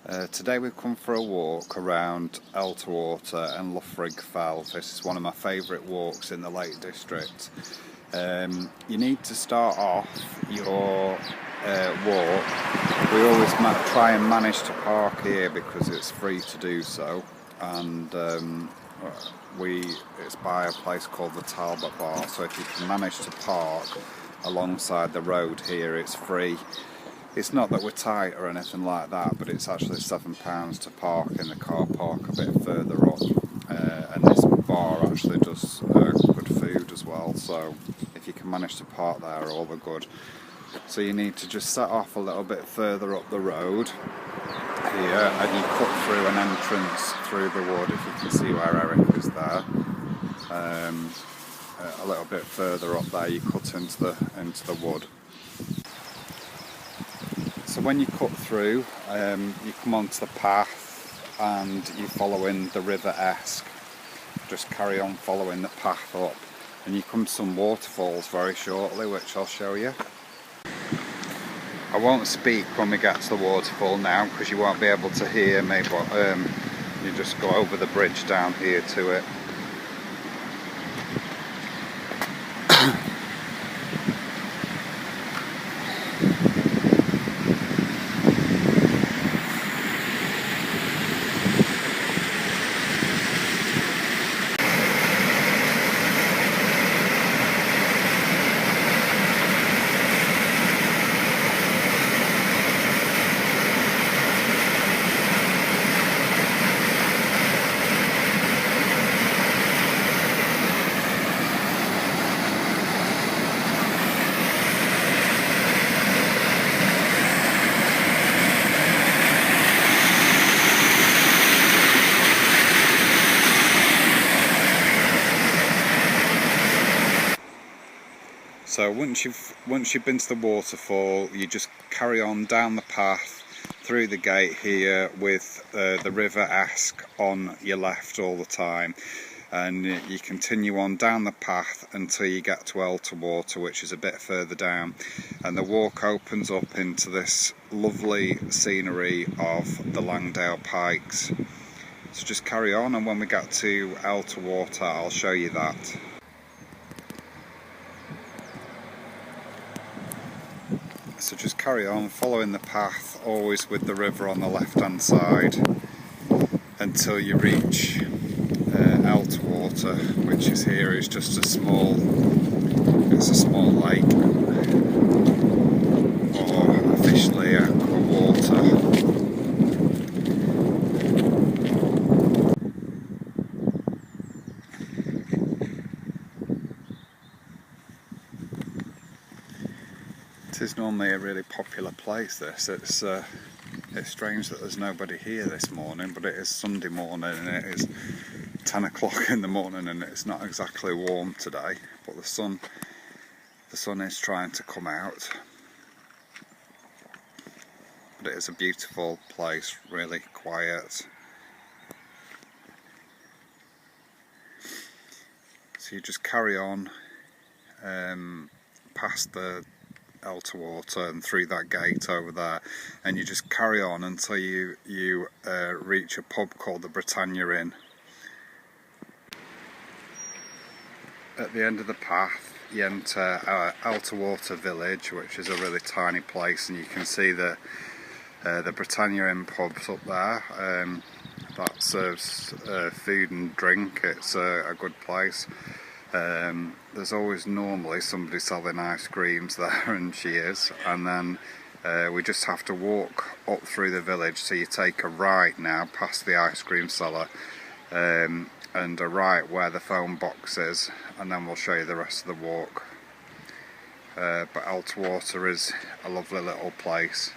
Today we've come for a walk around Elterwater and Loughrigg Fell. This is one of my favourite walks in the Lake District. You need to start off your walk. We always try and manage to park here because it's free to do so, and it's by a place called the Talbot Bar, so if you can manage to park alongside the road here, it's free. It's not that we're tight or anything like that, but it's actually £7 to park in the car park a bit further up, and this bar actually does good food as well, so if you can manage to park there, all the good. So you need to just set off a little bit further up the road here, and you cut through an entrance through the wood, if you can see where Eric is there. A little bit further up there you cut into the wood. So when you cut through, you come onto the path and you follow in the River Esk. Just carry on following the path up, and you come to some waterfalls very shortly, which I'll show you. I won't speak when we get to the waterfall now because you won't be able to hear me, but you just go over the bridge down here to it. So once you've been to the waterfall, you just carry on down the path through the gate here with the River Esk on your left all the time, and you continue on down the path until you get to Elterwater, which is a bit further down, and the walk opens up into this lovely scenery of the Langdale Pikes. So just carry on, and when we get to Elterwater I'll show you that. So just carry on following the path, always with the river on the left hand side, until you reach Elterwater, which is here. It's just a small lake, or officially aqua water. It is normally a really popular place, this. It's strange that there's nobody here this morning, but it is Sunday morning and it is 10 o'clock in the morning and it's not exactly warm today, but the sun is trying to come out. But it is a beautiful place, really quiet. So you just carry on past the Elterwater and through that gate over there, and you just carry on until you reach a pub called the Britannia Inn. At the end of the path you enter Elterwater village, which is a really tiny place, and you can see the Britannia Inn pubs up there. That serves food and drink. It's a good place. There's always normally somebody selling ice creams there, and she is, and then we just have to walk up through the village. So you take a right now past the ice cream seller, and a right where the phone box is, and then we'll show you the rest of the walk. But Elterwater is a lovely little place.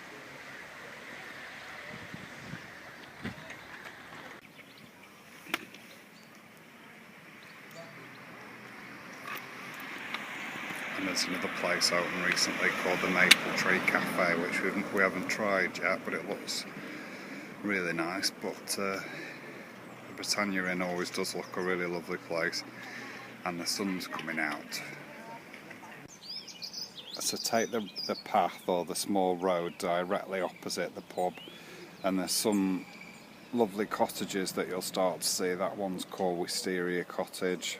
And there's another place open recently called the Maple Tree Cafe, which we haven't tried yet, but it looks really nice. But the Britannia Inn always does look a really lovely place, and the sun's coming out. So take the path or the small road directly opposite the pub, and there's some lovely cottages that you'll start to see. That one's called Wisteria Cottage,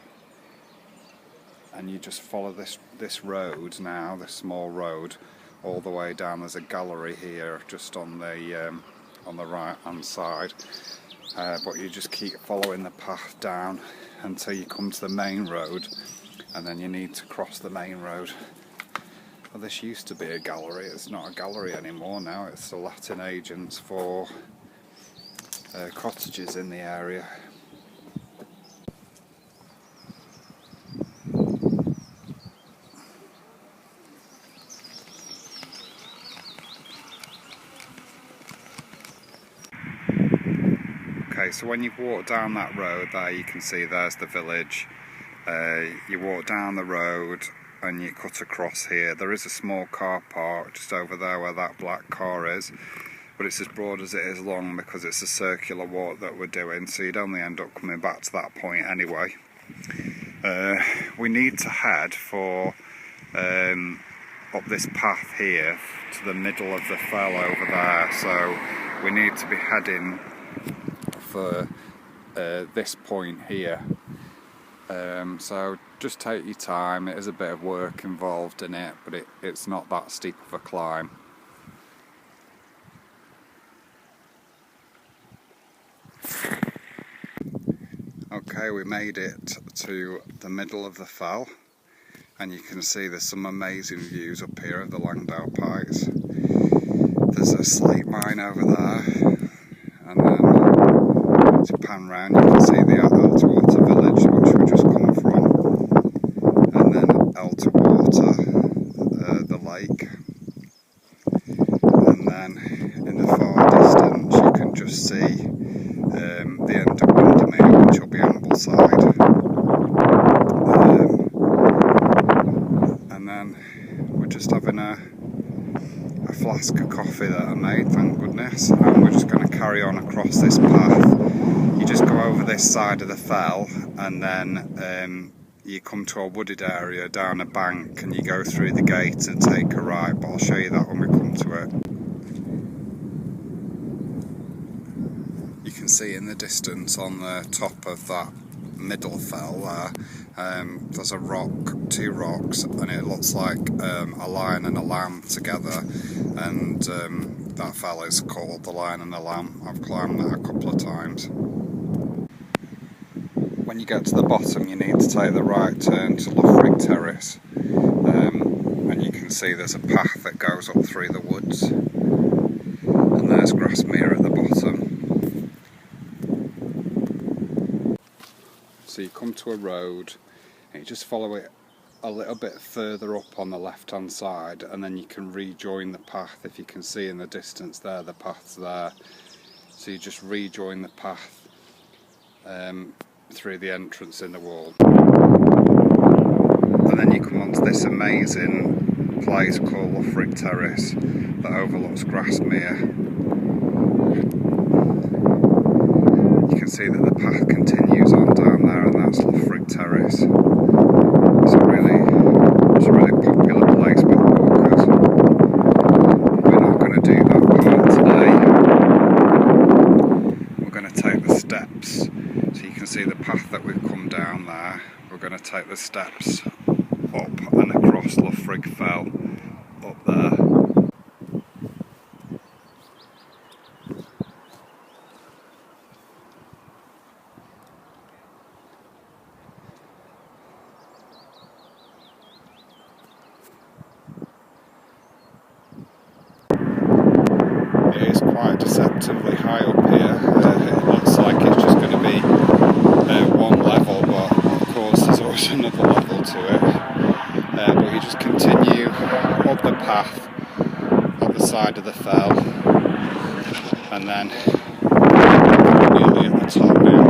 and you just follow this road now, this small road, all the way down. There's a gallery here just on the right hand side, but you just keep following the path down until you come to the main road, and then you need to cross the main road. Well, this used to be a gallery. It's not a gallery anymore now. It's the Latin agents for cottages in the area. Okay, so when you walk down that road there, you can see there's the village. You walk down the road and you cut across here. There is a small car park just over there where that black car is, but it's as broad as it is long because it's a circular walk that we're doing, so you'd only end up coming back to that point anyway. We need to head for up this path here to the middle of the fell over there, so we need to be heading for this point here. So just take your time. It is a bit of work involved in it, but it's not that steep of a climb. Okay, we made it to the middle of the fell, and you can see there's some amazing views up here of the Langdale Pikes. There's a slate mine over there, and then to pan round you can see the Elterwater village, which we just come from, and then Elterwater, the lake, and then in the far distance you can just see the end of Windermere, which will be Ambleside, and then we're just having a flask of coffee that I made, thank goodness, and we're just going to carry on across this path. You just go over this side of the fell, and then you come to a wooded area down a bank, and you go through the gate and take a right, but I'll show you that when we come to it. You can see in the distance on the top of that middle fell there, there's a rock, two rocks, and it looks like a lion and a lamb together, and that fell is called the Lion and the Lamb. I've climbed that a couple of times. When you get to the bottom, you need to take the right turn to Loughrigg Terrace, and you can see there's a path that goes up through the woods, and there's Grasmere at the bottom. So you come to a road, and you just follow it a little bit further up on the left hand side, and then you can rejoin the path. If you can see in the distance there, the path's there, so you just rejoin the path through the entrance in the wall, and then you come onto this amazing place called Loughrigg Terrace that overlooks Grasmere. You can see that the path continues on down there, and that's Loughrigg Terrace. It's a really popular place with walkers. We're not going to do that part today. We're going to take the steps. So you can see the path that we've come down there. We're going to take the steps up and across Loughrigg Fell up there. It is quite deceptively high up here. It looks like it's just going to be one level, but of course there's always another level to it. But you just continue up the path, up the side of the fell, and then nearly at the top now.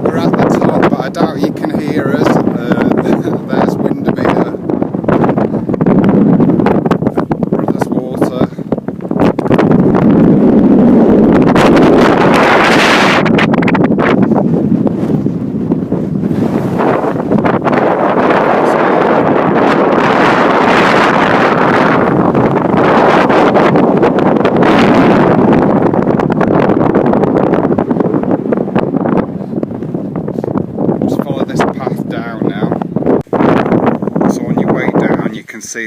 We're at the top, but I doubt you can hear us. There's Windermere.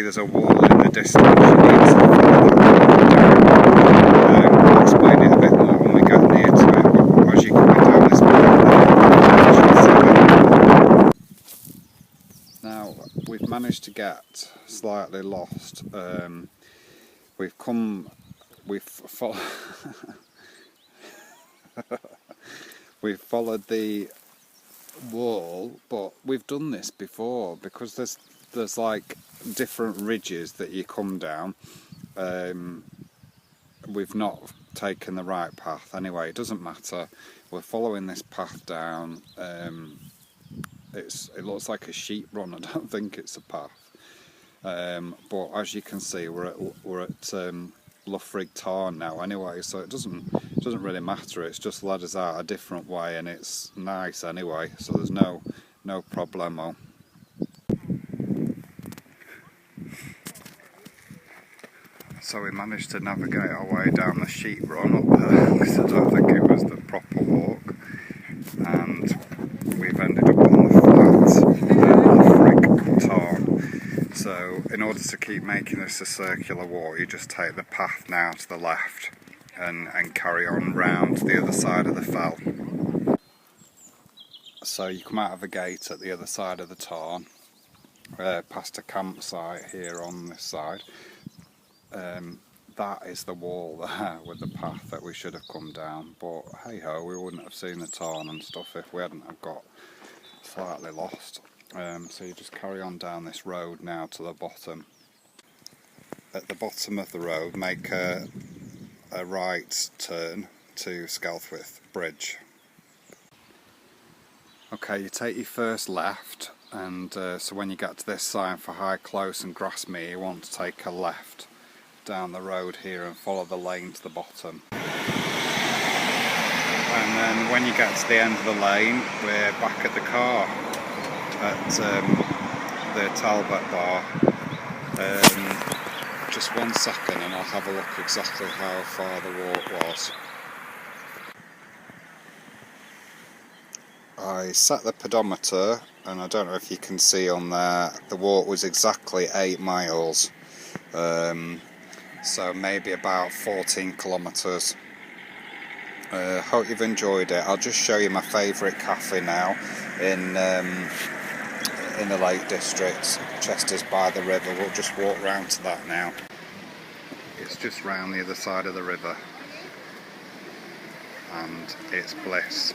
there's a wall in the distance. You need to follow that down. I'll explain it a bit more when we get near to it, but as you're coming down this path, now we've managed to get slightly lost. We've followed the wall, but we've done this before because there's like different ridges that you come down. We've not taken the right path. Anyway, it doesn't matter. We're following this path down. It looks like a sheep run. I don't think it's a path. But as you can see, we're at Loughrigg Tarn now. Anyway, so it doesn't really matter. It's just led us out a different way, and it's nice anyway. So there's no problemo. So we managed to navigate our way down the sheep run up there because I don't think it was the proper walk, and we've ended up on the flat Loughrigg Tarn. So in order to keep making this a circular walk, you just take the path now to the left and carry on round the other side of the fell. So you come out of a gate at the other side of the tarn, past a campsite here on this side. That is the wall there with the path that we should have come down, but hey ho, we wouldn't have seen the tarn and stuff if we hadn't have got slightly lost. So you just carry on down this road now to the bottom. At the bottom of the road, make a right turn to Skelthwith Bridge. Okay, you take your first left, and so when you get to this sign for High Close and Grasmere, you want to take a left down the road here and follow the lane to the bottom. And then when you get to the end of the lane, we're back at the car at the Talbot bar. Just 1 second and I'll have a look exactly how far the walk was. I set the pedometer, and I don't know if you can see on there, the walk was exactly 8 miles. So maybe about 14 kilometres. Hope you've enjoyed it. I'll just show you my favourite cafe now in the Lake District. Chester's by the river. We'll just walk round to that now. It's just round the other side of the river, and it's bliss.